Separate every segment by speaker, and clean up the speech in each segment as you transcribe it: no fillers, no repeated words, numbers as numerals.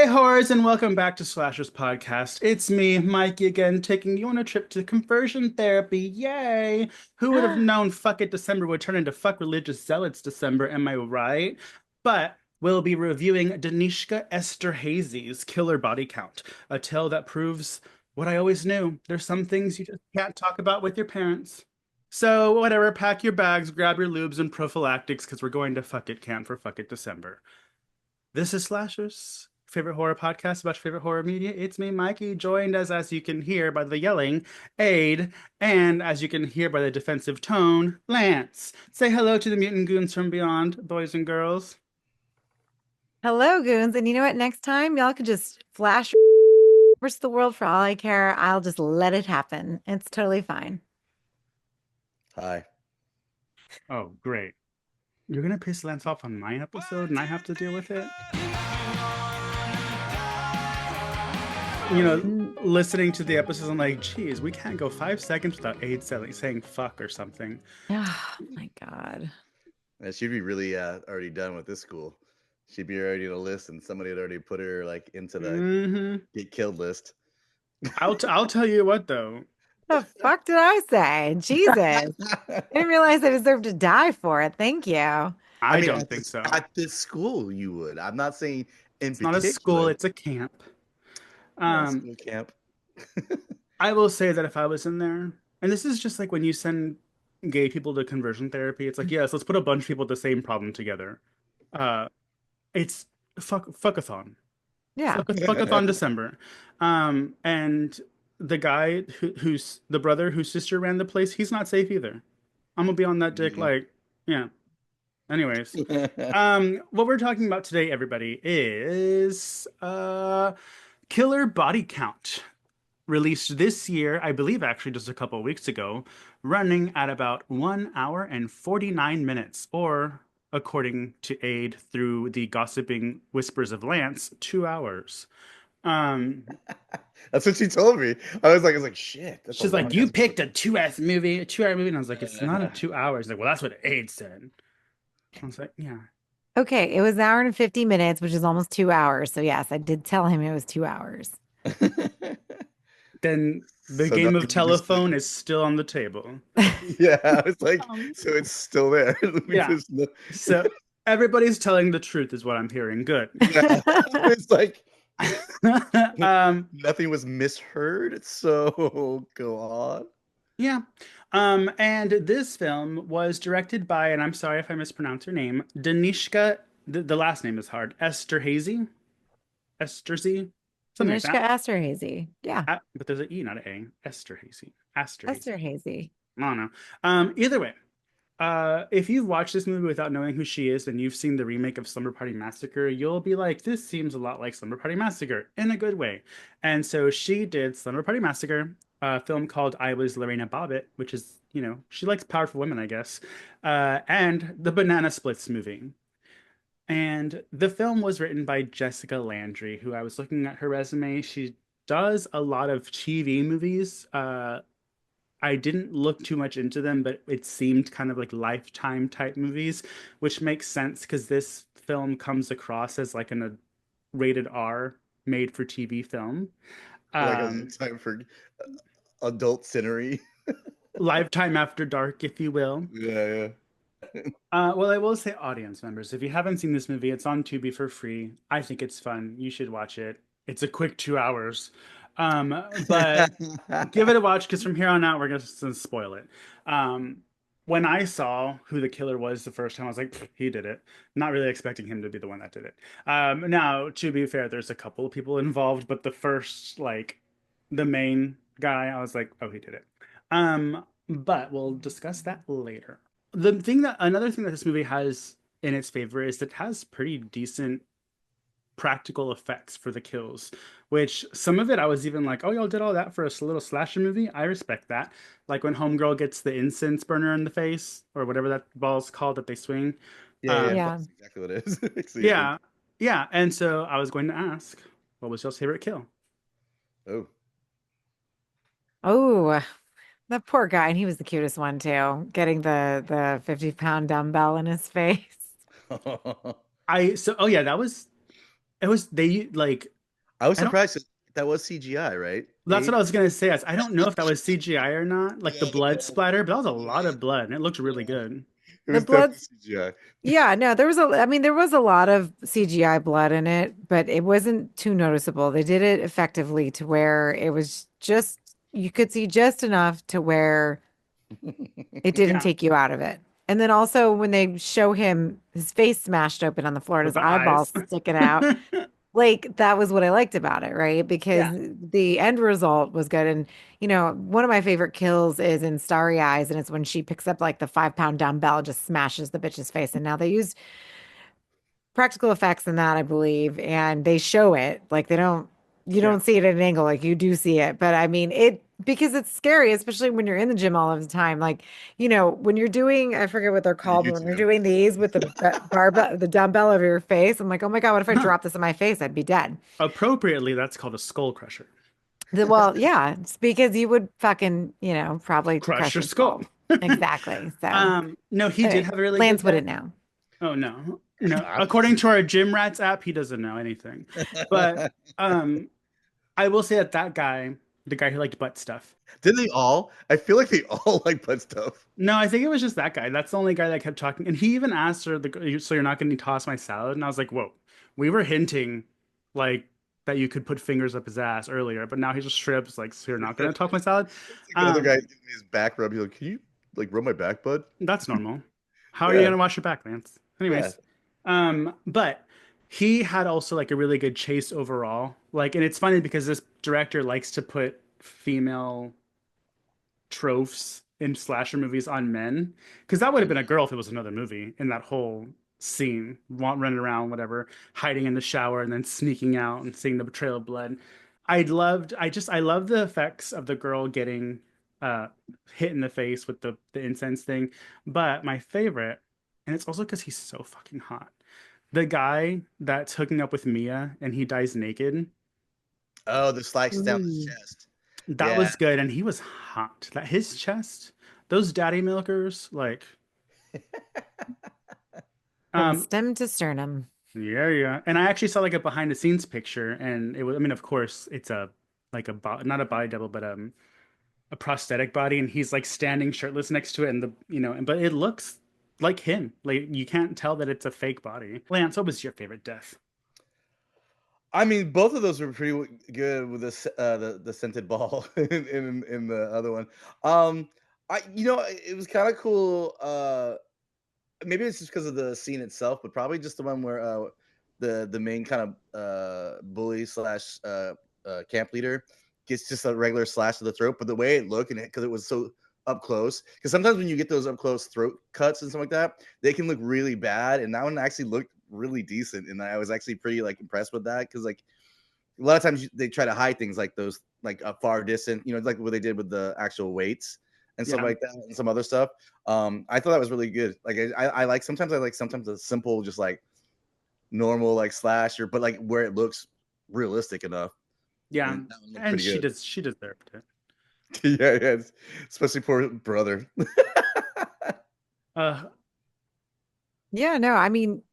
Speaker 1: Whores, and welcome back to Slashers Podcast. It's me, Mikey, again, taking you on a trip to conversion therapy. Yay! Who would have known Fuck It December would turn into Fuck Religious Zealots December, am I right? But we'll be reviewing Danishka Esterhazy's Killer Body Count, a tale that proves what I always knew. There's some things you just can't talk about with your parents. So, whatever, pack your bags, grab your lubes and prophylactics, because we're going to Fuck It Camp for Fuck It December. This is Slashers, favorite horror podcast about your favorite horror media. It's me, Mikey, joined as you can hear by the yelling, Aid, and as you can hear by the defensive tone, Lance. Say hello to the mutant goons from beyond, boys and girls.
Speaker 2: Hello, goons. And you know what? Next time, y'all could just flash versus the world for all I care. I'll just let it happen. It's totally fine.
Speaker 3: Hi.
Speaker 1: Oh, great. You're gonna piss Lance off on my episode and I have to deal with it? You know, listening to the episodes, I'm like, geez, we can't go 5 seconds without Aid saying fuck or something.
Speaker 2: Oh my God.
Speaker 3: Yeah, she'd be really already done with this school. She'd be already on a list and somebody had already put her like into the get killed list.
Speaker 1: I'll tell you what though.
Speaker 2: The fuck did I say? Jesus. I didn't realize I deserved to die for it. Thank you.
Speaker 1: I don't think so.
Speaker 3: At this school, you would. I'm not saying in
Speaker 1: it's not a school, it's a camp.
Speaker 3: School camp.
Speaker 1: I will say that if I was in there, and this is just like when you send gay people to conversion therapy, it's like, yes, let's put a bunch of people with the same problem together. It's fuckathon.
Speaker 2: Yeah.
Speaker 1: Fuckathon December. And the guy who's the brother whose sister ran the place, he's not safe either. I'm gonna be on that dick like, yeah. Anyways, what we're talking about today, everybody, is Killer Body Count, released this year, I believe actually just a couple of weeks ago, running at about 1 hour and 49 minutes, or according to Aid through the gossiping whispers of Lance, 2 hours.
Speaker 3: That's what she told me. I was like, shit.
Speaker 1: She's like, you picked a 2-hour movie, and I was like, it's not a 2 hours. She's like, well, that's what Aid said. I was like, yeah.
Speaker 2: Okay, it was an hour and 50 minutes, which is almost 2 hours. So yes, I did tell him it was 2 hours.
Speaker 1: Then the game of telephone is still on the table.
Speaker 3: Yeah, I was like, so it's still there.
Speaker 1: Yeah. So everybody's telling the truth is what I'm hearing. Good.
Speaker 3: Yeah. It's like nothing was misheard, so go on.
Speaker 1: Yeah. And this film was directed by, and I'm sorry if I mispronounce her name, Danishka, the last name is hard, Esterhazy? Esterhazy? Something
Speaker 2: Danishka
Speaker 1: like that.
Speaker 2: Esterhazy. Yeah.
Speaker 1: But there's an E, not an A. Esterhazy.
Speaker 2: Esterhazy.
Speaker 1: I don't know. Either way, if you've watched this movie without knowing who she is and you've seen the remake of Slumber Party Massacre, you'll be like, this seems a lot like Slumber Party Massacre in a good way. And so she did Slumber Party Massacre, a film called I Was Lorena Bobbitt, which is, you know, she likes powerful women, I guess, and the Banana Splits movie. And the film was written by Jessica Landry, who I was looking at her resume. She does a lot of TV movies. I didn't look too much into them, but it seemed kind of like Lifetime type movies, which makes sense because this film comes across as like a rated R made for TV film.
Speaker 3: Like a time for adult scenery.
Speaker 1: Lifetime After Dark, if you will.
Speaker 3: Yeah.
Speaker 1: Well, I will say, audience members, if you haven't seen this movie, it's on Tubi for free. I think it's fun. You should watch it. It's a quick 2 hours. But give it a watch because from here on out, we're going to spoil it. When I saw who the killer was the first time, I was like, he did it. Not really expecting him to be the one that did it. Now, to be fair, there's a couple of people involved, but the first, like, the main guy, I was like, oh, he did it. But we'll discuss that later. Another thing that this movie has in its favor is that it has pretty decent practical effects for the kills, which some of it I was even like, oh, y'all did all that for a little slasher movie. I respect that. Like when Homegirl gets the incense burner in the face or whatever that ball's called that they swing.
Speaker 3: Yeah. That's exactly what it is.
Speaker 1: Yeah. And so I was going to ask, what was y'all's favorite kill?
Speaker 2: Oh, that poor guy. And he was the cutest one too, getting the 50-pound dumbbell in his face.
Speaker 1: They like
Speaker 3: I was
Speaker 1: I don't.
Speaker 3: surprised 'cause that was CGI, right?
Speaker 1: That's what I
Speaker 3: Abe?
Speaker 1: was gonna say. I don't know if that was CGI or not, like the blood
Speaker 3: Yeah.
Speaker 1: splatter, but that was a lot of blood, and it looked really good.
Speaker 3: It
Speaker 2: The
Speaker 3: was definitely
Speaker 2: blood,
Speaker 3: CGI.
Speaker 2: yeah, no, there was I mean, there was a lot of CGI blood in it, but it wasn't too noticeable. They did it effectively to where it was just, you could see just enough to where it didn't
Speaker 1: Yeah,
Speaker 2: take you out of it. And then also when they show him his face smashed open on the floor and
Speaker 1: with
Speaker 2: his
Speaker 1: the eyes.
Speaker 2: eyeballs sticking out, like that was what I liked about it, right? Because
Speaker 1: Yeah.
Speaker 2: the end result was good. And one of my favorite kills is in Starry Eyes, and it's when she picks up like the 5 pound dumbbell and just smashes the bitch's face. And now they use practical effects in that, I believe, and they show it. Like you
Speaker 1: Yeah.
Speaker 2: don't see it at an angle, like you do see it. But I mean, because it's scary, especially when you're in the gym all of the time. Like, when you're doing, I forget what they're called,
Speaker 3: You
Speaker 2: but when you're
Speaker 3: too.
Speaker 2: doing these with the barbell, the dumbbell over your face, I'm like, oh my God, what if I drop this on my face? I'd be dead.
Speaker 1: Appropriately, that's called a skull crusher.
Speaker 2: Well, yeah, it's because you would fucking, probably
Speaker 1: Crush
Speaker 2: crush
Speaker 1: your
Speaker 2: your
Speaker 1: skull.
Speaker 2: skull. Exactly. So,
Speaker 1: No, he did
Speaker 2: anyway,
Speaker 1: have a really good
Speaker 2: Lance
Speaker 1: death.
Speaker 2: wouldn't know.
Speaker 1: Oh no. No.
Speaker 3: I'm
Speaker 1: According
Speaker 3: listening.
Speaker 1: to our Gym Rats app, he doesn't know anything. But um I will say that that guy, the guy who liked butt stuff.
Speaker 3: Did they all? I feel like they all like butt stuff.
Speaker 1: No, I think it was just that guy. That's the only guy that kept talking. And he even asked her, so you're not going to toss my salad? And I was like, whoa, we were hinting like that you could put fingers up his ass earlier, but now he just straight up is like, so you're not going to toss my salad?
Speaker 3: It's like another
Speaker 1: Um,
Speaker 3: guy giving me his back rub. He's like, "Can you like rub my back, bud?"
Speaker 1: that's normal. How are you
Speaker 3: Yeah,
Speaker 1: going to wash your back, Lance?
Speaker 3: yeah.
Speaker 1: Anyways, but he had also like a really good chase overall. Like, and it's funny because this director likes to put female tropes in slasher movies on men because that would have been a girl if it was another movie in that whole scene running around whatever hiding in the shower and then sneaking out and seeing the trail of blood. I love the effects of the girl getting uh hit in the face with the incense thing, but my favorite, and it's also because he's so fucking hot, the guy that's hooking up with Mia and he dies naked.
Speaker 3: Oh, the slice down his
Speaker 2: Ooh.
Speaker 3: chest.
Speaker 1: That
Speaker 3: Yeah.
Speaker 1: was good, and he was hot. That his chest, those daddy milkers, like,
Speaker 2: From
Speaker 1: um,
Speaker 2: stem to sternum.
Speaker 1: yeah, yeah. And I actually saw like a behind the scenes picture, and it was, I mean, of course, it's a like a not a body double, but a prosthetic body, and he's like standing shirtless next to it, and but it looks like him. Like you can't tell that it's a fake body. Lance, what was your favorite death?
Speaker 3: I mean, both of those were pretty good with the scented ball in the other one. Um, it was kind of cool. Maybe it's just because of the scene itself, but probably just the one where the main kind of bully slash camp leader gets just a regular slash to the throat, but the way it looked and because it was so up close, because sometimes when you get those up close throat cuts and stuff like that, they can look really bad, and that one actually looked really decent, and I was actually pretty like impressed with that because like a lot of times they try to hide things like those like a far distant, like what they did with the actual weights and stuff
Speaker 1: Yeah,
Speaker 3: like that and some other stuff. I thought that was really good. Like I like sometimes a simple just like normal like slasher, but like where it looks realistic enough,
Speaker 1: yeah,
Speaker 3: and that one looked
Speaker 1: and
Speaker 3: pretty good.
Speaker 1: she deserved it.
Speaker 3: Yeah, yeah, especially poor brother.
Speaker 1: Uh,
Speaker 2: Yeah, no, I mean,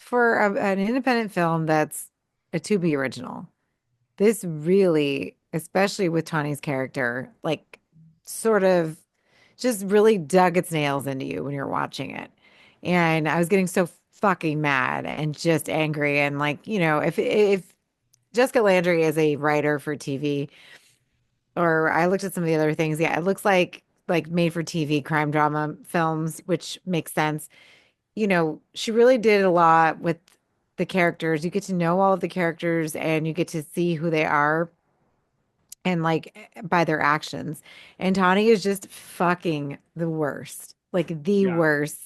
Speaker 2: for an independent film that's a Tubi original, this really, especially with Tawny's character, like sort of just really dug its nails into you when you're watching it. And I was getting so fucking mad and just angry. And like, if Jessica Landry is a writer for TV, or I looked at some of the other things, yeah, it looks like made for TV crime drama films, which makes sense. She really did a lot with the characters. You get to know all of the characters and you get to see who they are and like by their actions. And Tawny is just fucking the worst. Like the
Speaker 1: yeah,
Speaker 2: worst.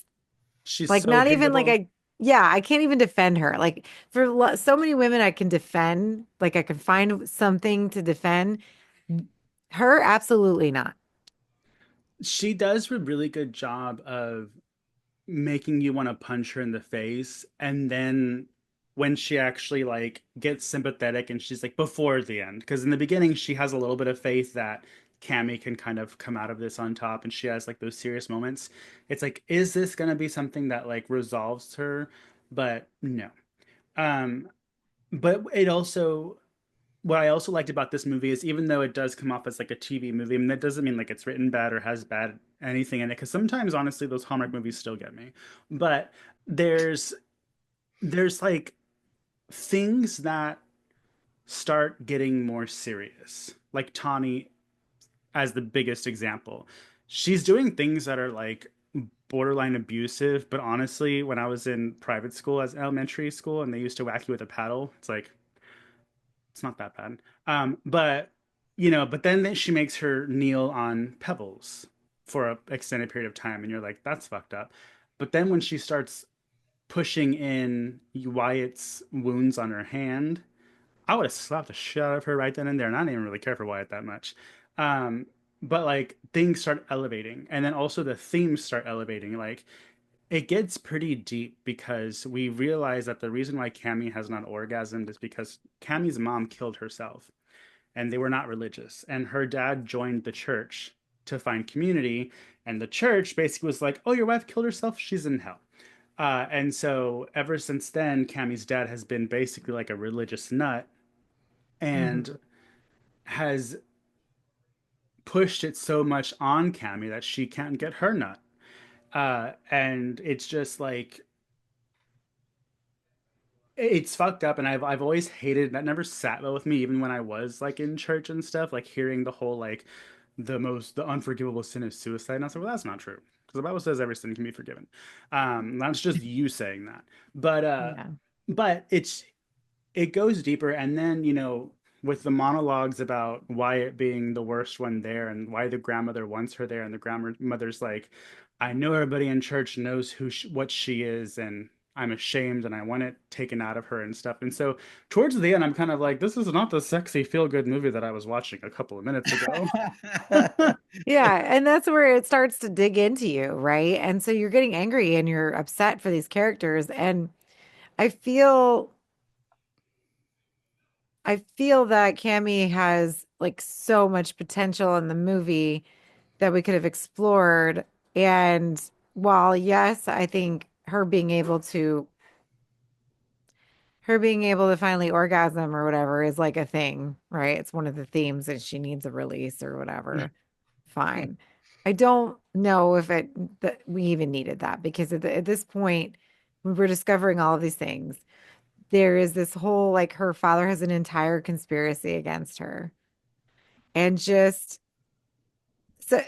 Speaker 1: she's
Speaker 2: Like
Speaker 1: so
Speaker 2: not even like
Speaker 1: hateable.
Speaker 2: yeah, I can't even defend her. Like for so many women I can defend, like I can find something to defend. Her absolutely not.
Speaker 1: She does a really good job of making you want to punch her in the face, and then when she actually like gets sympathetic and she's like before the end, because in the beginning she has a little bit of faith that Cammy can kind of come out of this on top, and she has like those serious moments. It's like, is this gonna be something that like resolves her? But no. um but it also, what I also liked about this movie is even though it does come off as like a TV movie, I mean, that doesn't mean like it's written bad or has bad anything in it. Because sometimes, honestly, those Hallmark movies still get me. But there's there's like things that start getting more serious. Like Tawny as the biggest example. She's doing things that are like borderline abusive, but honestly, when I was in private school as elementary school and they used to whack you with a paddle, it's like it's not that bad. But but then she makes her kneel on pebbles for an extended period of time, and you're like, that's fucked up. But then when she starts pushing in Wyatt's wounds on her hand, I would have slapped the shit out of her right then and there, and I didn't even really care for Wyatt that much. Um, but like things start elevating, and then also the themes start elevating. Like it gets pretty deep because we realize that the reason why Cammy has not orgasmed is because Cammy's mom killed herself, and they were not religious, and her dad joined the church to find community, and the church basically was like, "Oh, your wife killed herself; she's in hell." And so ever since then, Cammy's dad has been basically like a religious nut
Speaker 2: Mhm.
Speaker 1: and has pushed it so much on Cammy that she can't get her nut. And it's just like it's fucked up, and I've always hated that. Never sat well with me, even when I was like in church and stuff. Like hearing the whole like the unforgivable sin is suicide, and I was like, well, that's not true because the Bible says every sin can be forgiven. That's just you saying that, but
Speaker 2: Yeah.
Speaker 1: but it goes deeper, and then with the monologues about Wyatt being the worst one there and why the grandmother wants her there, and the grandmother's like, I know everybody in church knows what she is, and I'm ashamed and I want it taken out of her and stuff. And so towards the end I'm kind of like, this is not the sexy feel good movie that I was watching a couple of minutes ago.
Speaker 2: Yeah, and that's where it starts to dig into you, right? And so you're getting angry and you're upset for these characters. And I feel I feel that Cammy has like so much potential in the movie that we could have explored. And while yes, I think her being able to finally orgasm or whatever is like a thing, right? It's one of the themes that she needs a release or whatever. Fine. I don't know if it that we even needed that because at this point, we were discovering all of these things. There is this whole like her father has an entire conspiracy against her. And just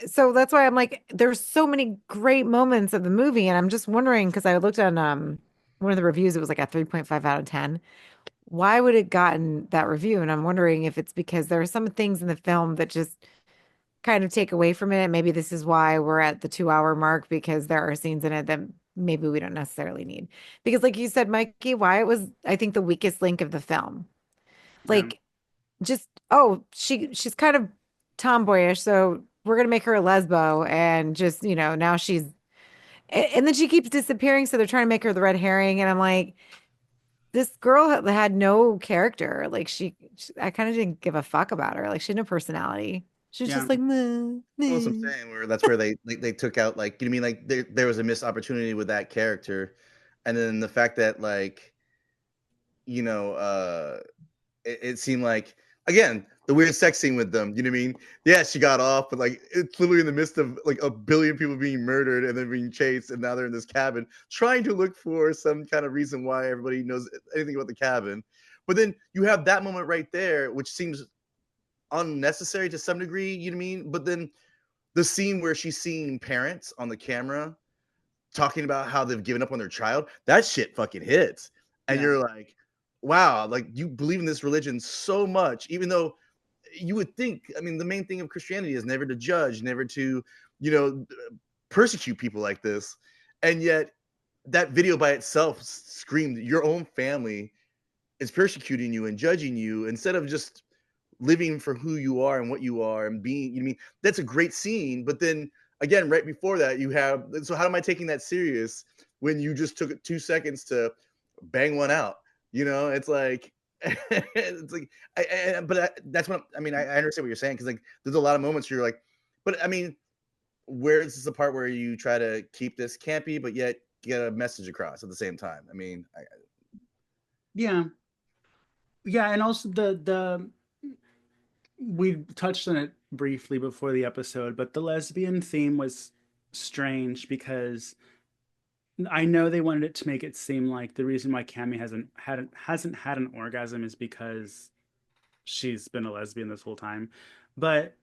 Speaker 2: so that's why I'm like, there's so many great moments of the movie, and I'm just wondering because I looked on one of the reviews, it was like a 3.5 out of 10. Why would it gotten that review? And I'm wondering if it's because there are some things in the film that just kind of take away from it. Maybe this is why we're at the 2 hour mark because there are scenes in it that maybe we don't necessarily need. Because, like you said, Mikey, why it was, I think, the weakest link of the film.
Speaker 1: Yeah,
Speaker 2: Like, just oh, she's kind of tomboyish, so we're gonna make her a lesbo, and just now she's and then she keeps disappearing, so they're trying to make her the red herring, and I'm like, this girl had no character. Like I kind of didn't give a fuck about her. Like she had no personality. She was
Speaker 1: yeah,
Speaker 2: just like, meh,
Speaker 3: Well, that's what I'm
Speaker 2: meh.
Speaker 3: saying. Where that's where they took out, like, you know what I mean, like there was a missed opportunity with that character, and then the fact that, like, you know, it seemed like, again, the weird sex scene with them. You know what I mean? Yeah, she got off, but like it's literally in the midst of like a billion people being murdered and then being chased, and now they're in this cabin trying to look for some kind of reason why everybody knows anything about the cabin. But then you have that moment right there, which seems unnecessary to some degree. You know what I mean? But then the scene where she's seeing parents on the camera talking about how they've given up on their child, that shit fucking hits. And
Speaker 1: yeah,
Speaker 3: you're like, wow, like you believe in this religion so much, even though you would think, I mean, the main thing of Christianity is never to judge, never to, you know, persecute people like this. And yet that video by itself screamed your own family is persecuting you and judging you instead of just living for who you are and what you are and being, you know, I mean, that's a great scene. But then again, right before that, you have, so how am I taking that serious when you just took it 2 seconds to bang one out? You know, it's like, it's like, that's what I mean. I understand what you're saying because like there's a lot of moments where you're like, but I mean, where is this the part where you try to keep this campy but yet get a message across at the same time? I mean,
Speaker 1: yeah. Yeah, and also the we touched on it briefly before the episode, but the lesbian theme was strange because I know they wanted it to make it seem like the reason why Cammy hasn't had an orgasm is because she's been a lesbian this whole time. But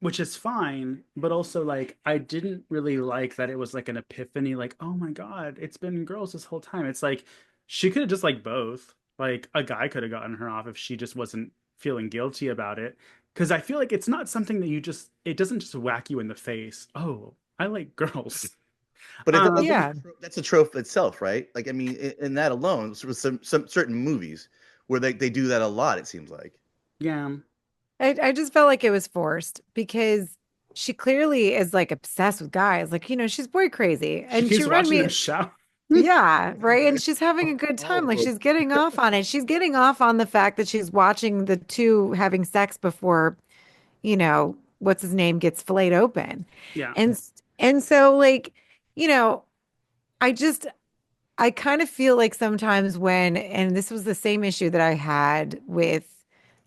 Speaker 1: which is fine, but also like I didn't really like that it was like an epiphany, like, oh my God, it's been girls this whole time. It's like she could have just like both. Like a guy could have gotten her off if she just wasn't feeling guilty about it. Because I feel like it's not something that it doesn't just whack you in the face. Oh, I like girls.
Speaker 3: But
Speaker 1: Um,
Speaker 2: Yeah.
Speaker 3: that's a trope itself, right? Like, I mean, in that alone, with some certain movies where they do that a lot, it seems like.
Speaker 1: yeah.
Speaker 2: I just felt like it was forced because she clearly is like obsessed with guys. Like, she's boy crazy.
Speaker 1: She
Speaker 2: And she
Speaker 1: keeps
Speaker 2: reminded
Speaker 1: watching
Speaker 2: me,
Speaker 1: them shout.
Speaker 2: yeah, right. And she's having a good time. Like
Speaker 3: Oh,
Speaker 2: she's getting off on it. She's getting off on the fact that she's watching the two having sex before, what's his name gets filleted open.
Speaker 1: Yeah.
Speaker 2: And so like, you know, I just I kind of feel like sometimes and this was the same issue that I had with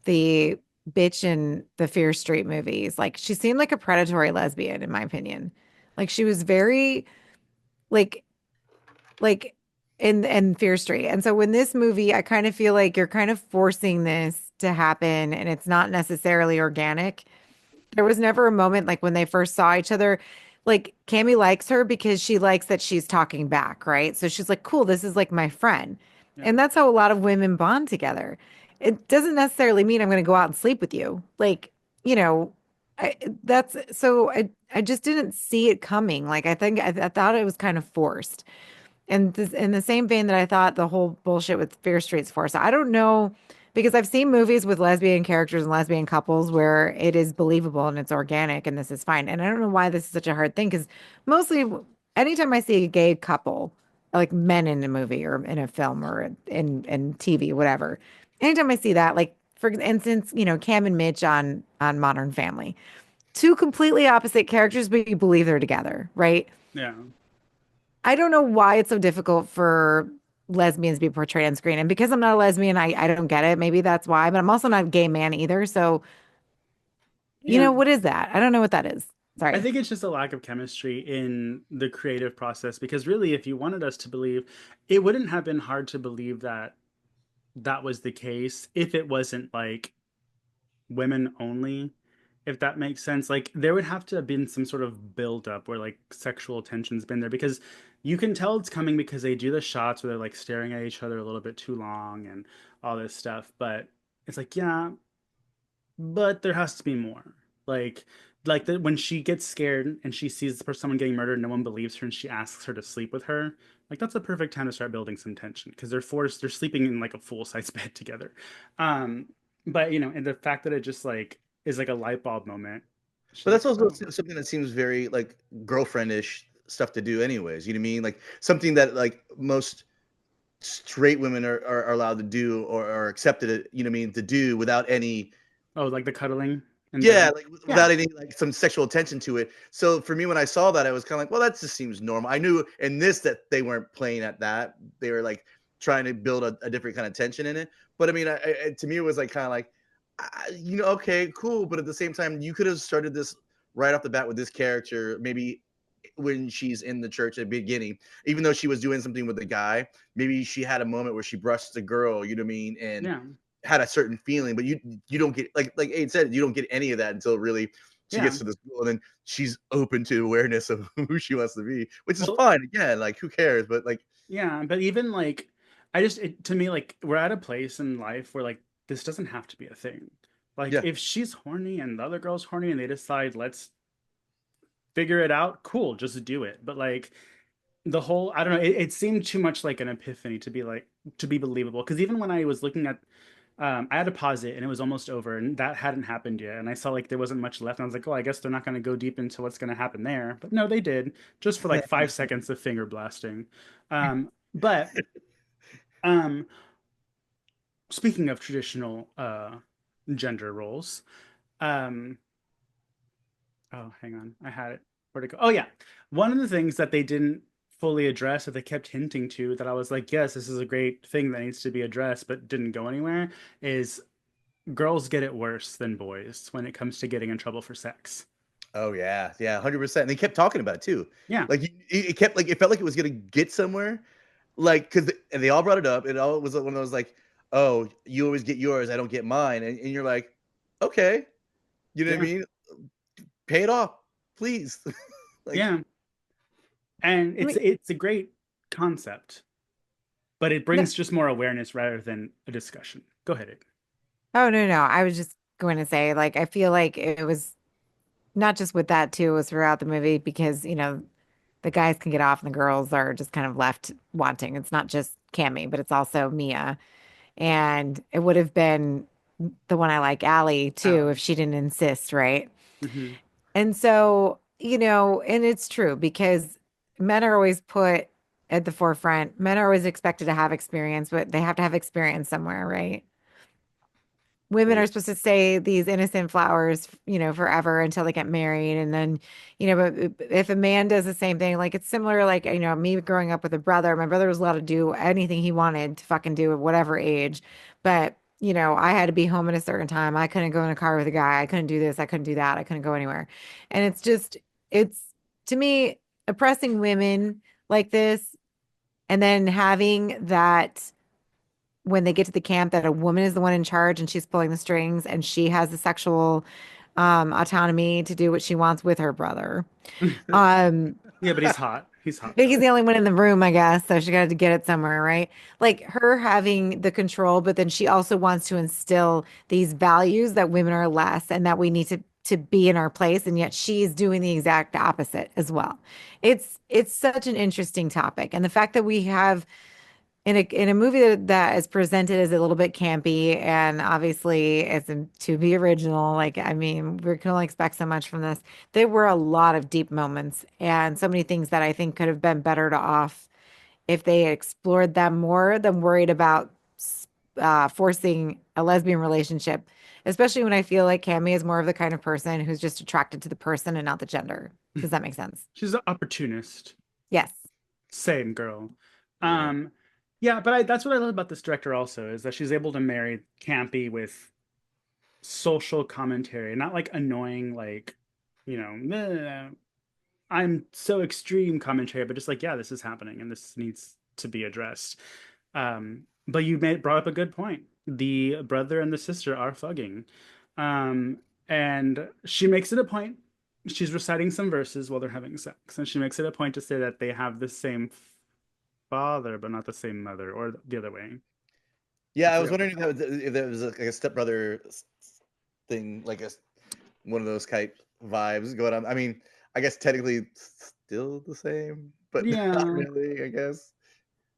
Speaker 2: the bitch in the Fear Street movies. Like she seemed like a predatory lesbian, in my opinion. Like she was very like like in Fear Street. And so when this movie, I kind of feel like you're kind of forcing this to happen and it's not necessarily organic. There was never a moment like when they first saw each other, like Cammy likes her because she likes that she's talking back, right? So she's like, cool, this is like my friend.
Speaker 1: Yeah.
Speaker 2: And that's how a lot of women bond together. It doesn't necessarily mean I'm going to go out and sleep with you. Like, you know, that's so I just didn't see it coming. Like I think I thought it was kind of forced. And this, in the same vein that I thought the whole bullshit with Fear Street's forced. I don't know because I've seen movies with lesbian characters and lesbian couples where it is believable and it's organic and this is fine. And I don't know why this is such a hard thing because mostly anytime I see a gay couple, like men in a movie or in a film or in TV, whatever, anytime I see that, like for instance, Cam and Mitch on Modern Family, two completely opposite characters, but you believe they're together, right?
Speaker 1: Yeah.
Speaker 2: I don't know why it's so difficult for lesbians to be portrayed on screen. And because I'm not a lesbian, I don't get it. Maybe that's why, but I'm also not a gay man either. So,
Speaker 1: Yeah.
Speaker 2: what is that? I don't know what that is.
Speaker 1: I
Speaker 2: Sorry.
Speaker 1: think it's just a lack of chemistry in the creative process because really, if you wanted us to believe, it wouldn't have been hard to believe that that was the case if it wasn't like women only, if that makes sense. Like there would have to have been some sort of build up where like sexual tension's been there because you can tell it's coming because they do the shots where they're like staring at each other a little bit too long and all this stuff. But it's like, yeah, but there has to be more. Like when she gets scared and she sees someone getting murdered, no one believes her, and she asks her to sleep with her. Like that's a perfect time to start building some tension because they're sleeping in like a full size bed together. Um, but and the fact that it just like is like a light bulb moment. She's
Speaker 3: but
Speaker 1: like,
Speaker 3: that's also
Speaker 1: oh
Speaker 3: something that seems very like girlfriendish stuff to do, anyways. You know what I mean? Like something that like most straight women are allowed to do or are accepted, you know what I mean, to do without any,
Speaker 1: oh, like the cuddling and
Speaker 3: yeah,
Speaker 1: the
Speaker 3: like
Speaker 1: yeah
Speaker 3: without any like some sexual attention to it. So for me, when I saw that, I was kind of like, well, that just seems normal. I knew in this that they weren't playing at that; they were like trying to build a different kind of tension in it. But I mean, to me, it was like kind of like, okay, cool. But at the same time, you could have started this right off the bat with this character, maybe when she's in the church at the beginning, even though she was doing something with the guy, maybe she had a moment where she brushed the girl, you know what I mean, and
Speaker 1: yeah
Speaker 3: had a certain feeling, but you don't get like Aid said, you don't get any of that until really she
Speaker 1: yeah.
Speaker 3: gets to this school, and then she's open to awareness of who she wants to be, which is
Speaker 1: Well,
Speaker 3: fine. Again, like who cares? But like,
Speaker 1: yeah, but even like to me like we're at a place in life where like this doesn't have to be a thing. Like
Speaker 3: yeah,
Speaker 1: if she's horny and the other girl's horny and they decide let's figure it out, cool, just do it. But like the whole I don't know, it seemed too much like an epiphany to be believable. Because even when I was looking at I had to pause it and it was almost over and that hadn't happened yet. And I saw like there wasn't much left. And I was like, oh, I guess they're not going to go deep into what's going to happen there. But no, they did just for like 5 seconds of finger blasting. But um, speaking of traditional gender roles, um, oh, hang on, I had it. Where'd it go? Oh yeah, one of the things that they didn't fully addressed that they kept hinting to that I was like, yes, this is a great thing that needs to be addressed, but didn't go anywhere, is girls get it worse than boys when it comes to getting in trouble for sex.
Speaker 3: Oh yeah, yeah, 100%. And they kept talking about it too.
Speaker 1: Yeah.
Speaker 3: Like it kept like it felt like it was gonna get somewhere. Like because and they all brought it up. It all was one of those like, oh, you always get yours, I don't get mine, and you're like, okay, you know what I
Speaker 1: Yeah.
Speaker 3: mean? Pay it off, please. Like,
Speaker 1: Yeah. And
Speaker 2: I
Speaker 1: it's
Speaker 2: mean,
Speaker 1: it's a great concept, but it
Speaker 2: no,
Speaker 1: brings just more awareness rather than a discussion. Go ahead. Ig.
Speaker 2: oh no, no. I was just going to say, like, I feel like it was not just with that too, it was throughout the movie because, the guys can get off and the girls are just kind of left wanting. It's not just Cammy, but it's also Mia. And it would have been the one I like, Allie, too, if
Speaker 1: Allie.
Speaker 2: she didn't insist, right?
Speaker 1: Hmm.
Speaker 2: And so, and it's true because men are always put at the forefront. Men are always expected to have experience, but they have to have experience somewhere, right? Women are
Speaker 3: yeah.
Speaker 2: supposed to stay these innocent flowers, forever until they get married. And then, but if a man does the same thing, like it's similar, like, me growing up with a brother, my brother was allowed to do anything he wanted to fucking do at whatever age. But, I had to be home at a certain time. I couldn't go in a car with a guy. I couldn't do this. I couldn't do that. I couldn't go anywhere. And it's to me, oppressing women like this and then having that when they get to the camp that a woman is the one in charge and she's pulling the strings and she has the sexual autonomy to do what she wants with her brother. Um,
Speaker 1: Yeah, but he's hot. He's hot
Speaker 2: but he's
Speaker 1: though.
Speaker 2: the only one in the room, I guess, so she got to get it somewhere, right? Like her having the control, but then she also wants to instill these values that women are less and that we need to be in our place, and yet she's doing the exact opposite as well. It's such an interesting topic, and the fact that we have in a movie that is presented as a little bit campy and obviously it's to be original, like I mean, we can only expect so much from this. There were a lot of deep moments and so many things that I think could have been better to off if they had explored them more than worried about forcing a lesbian relationship, especially when I feel like Cammy is more of the kind of person who's just attracted to the person and not the gender. Does that make sense?
Speaker 1: She's an opportunist.
Speaker 2: Yes.
Speaker 1: Same girl.
Speaker 3: Yeah.
Speaker 1: Um, yeah, but that's what I love about this director also is that she's able to marry campy with social commentary, not like annoying, like, "Meh, I'm so extreme commentary, but just like, yeah, this is happening and this needs to be addressed. But you brought up a good point. The brother and the sister are fugging. And she makes it a point. She's reciting some verses while they're having sex, and she makes it a point to say that they have the same father, but not the same mother, or the other way. I
Speaker 3: Yeah, I was
Speaker 1: forgot.
Speaker 3: wondering if that was like a stepbrother thing, like one of those type vibes going on. I mean, I guess technically it's still the same, but not
Speaker 1: Yeah.
Speaker 3: really, I guess.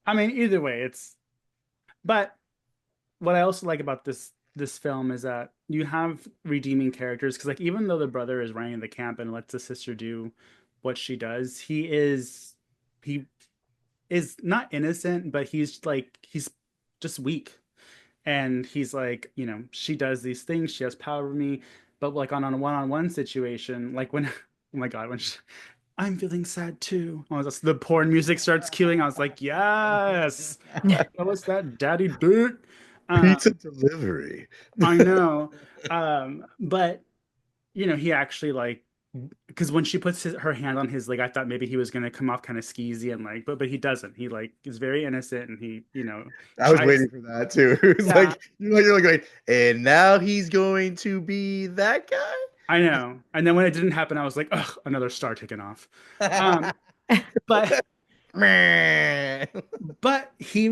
Speaker 1: I mean, either way, but what I also like about this film is that you have redeeming characters because like even though the brother is running the camp and lets the sister do what she does, he is not innocent, but he's just weak. And he's like, she does these things, she has power over me, but like on a one-on-one situation, like when oh my God, I'm feeling sad too. The porn music starts cueing. I was like, yes, tell us that, daddy dick. Uh,
Speaker 3: Pizza delivery.
Speaker 1: I know. But he actually like because when she puts her hand on his leg, I thought maybe he was gonna come off kind of skeezy and like, but he doesn't. He like is very innocent and he
Speaker 3: I was
Speaker 1: tries.
Speaker 3: waiting for that too. It was
Speaker 1: Yeah,
Speaker 3: like you're like going, and now he's going to be that
Speaker 1: I know. And then when it didn't happen, I was like, ugh, another star taken off.
Speaker 3: guy.
Speaker 1: Um, but
Speaker 3: Meh.
Speaker 1: he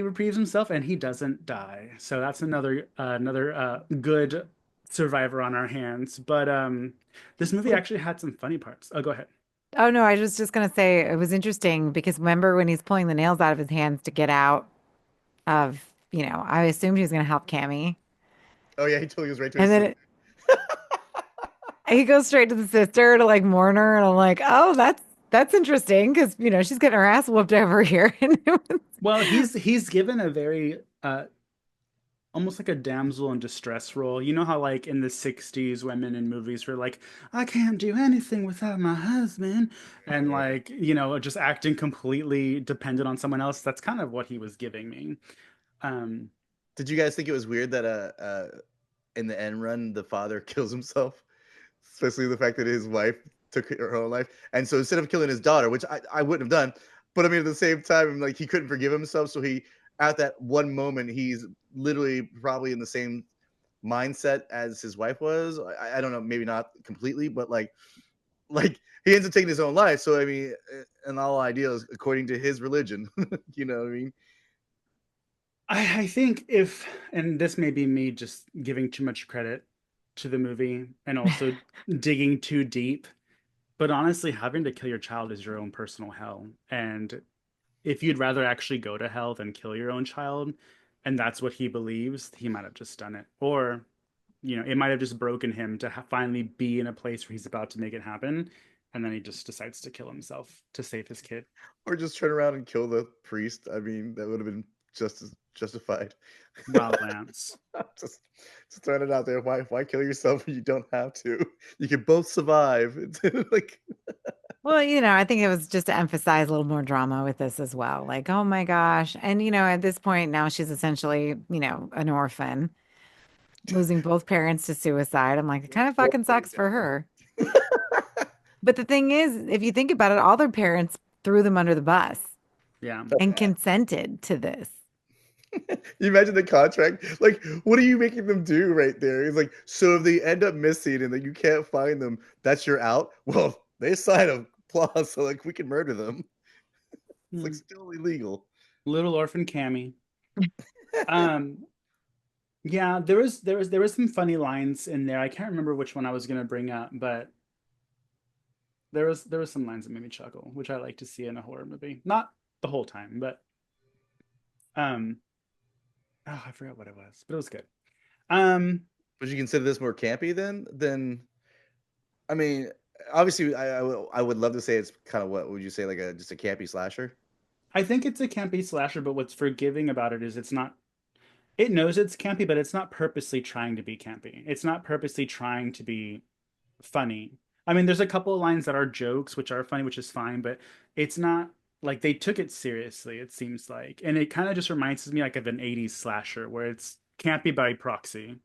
Speaker 1: reprieves himself and he doesn't die. So that's another good survivor on our hands. But this movie actually had some funny parts. Oh, go ahead.
Speaker 2: Oh no, I was just gonna say it was interesting because remember when he's pulling the nails out of his hands to get out of, I assumed he was gonna help Cammy.
Speaker 3: Oh yeah, he totally goes right to
Speaker 2: And
Speaker 3: his
Speaker 2: then
Speaker 3: sister.
Speaker 2: he goes straight to the sister to like mourn her, and I'm like, oh, that's interesting because she's getting her ass whooped over here. And it was,
Speaker 1: Well, he's given a very almost like a damsel in distress role. You know how like in the 60s women in movies were like, I can't do anything without my husband, and
Speaker 3: Yeah.
Speaker 1: like, just acting completely dependent on someone else. That's kind of what he was giving me. Um,
Speaker 3: Did you guys think it was weird that in the end run the father kills himself, especially the fact that his wife took her own life, and so instead of killing his daughter, which I wouldn't have done, but I mean at the same time like he couldn't forgive himself, so he at that one moment he's literally probably in the same mindset as his wife was. I don't know, maybe not completely, but like he ends up taking his own life. So I mean, and all ideals according to his religion, you know what I mean?
Speaker 1: I think if, and this may be me just giving too much credit to the movie and also digging too deep, but honestly, having to kill your child is your own personal hell. And if you'd rather actually go to hell than kill your own child, and that's what he believes, he might have just done it. Or, it might have just broken him to finally be in a place where he's about to make it happen. And then he just decides to kill himself to save his kid.
Speaker 3: Or just turn around and kill the priest. I mean, that would have been just as justified.
Speaker 1: Wow, Lance.
Speaker 3: just just throwing it out there. Why kill yourself when you don't have to? You can both survive. It's like
Speaker 2: Well, I think it was just to emphasize a little more drama with this as well. Like, oh my gosh. And, at this point now she's essentially, an orphan, losing both parents to suicide. I'm like, it kind of fucking sucks for her. But the thing is, if you think about it, all their parents threw them under the bus
Speaker 1: Yeah.
Speaker 2: and consented to this.
Speaker 3: you imagine the contract. Like, what are you making them do right there? It's like, so if they end up missing and that you can't find them, that's your out. Well, they signed a clause, so like we can murder them. It's like
Speaker 1: Hmm.
Speaker 3: still illegal.
Speaker 1: Little orphan Cammy. Um, yeah, there was some funny lines in there. I can't remember which one I was gonna bring up, but there was some lines that made me chuckle, which I like to see in a horror movie. Not the whole time, but um, oh, I forgot what it was, but it was good. Um,
Speaker 3: Would you consider this more campy then? Than I mean, obviously, I would love to say it's kind of what would you say like a just a campy slasher?
Speaker 1: I think it's a campy slasher, but what's forgiving about it is it's not. It knows it's campy, but it's not purposely trying to be campy. It's not purposely trying to be funny. I mean, there's a couple of lines that are jokes, which are funny, which is fine, but it's not like they took it seriously, it seems like. And it kind of just reminds me like of an 80s slasher where it's campy by proxy.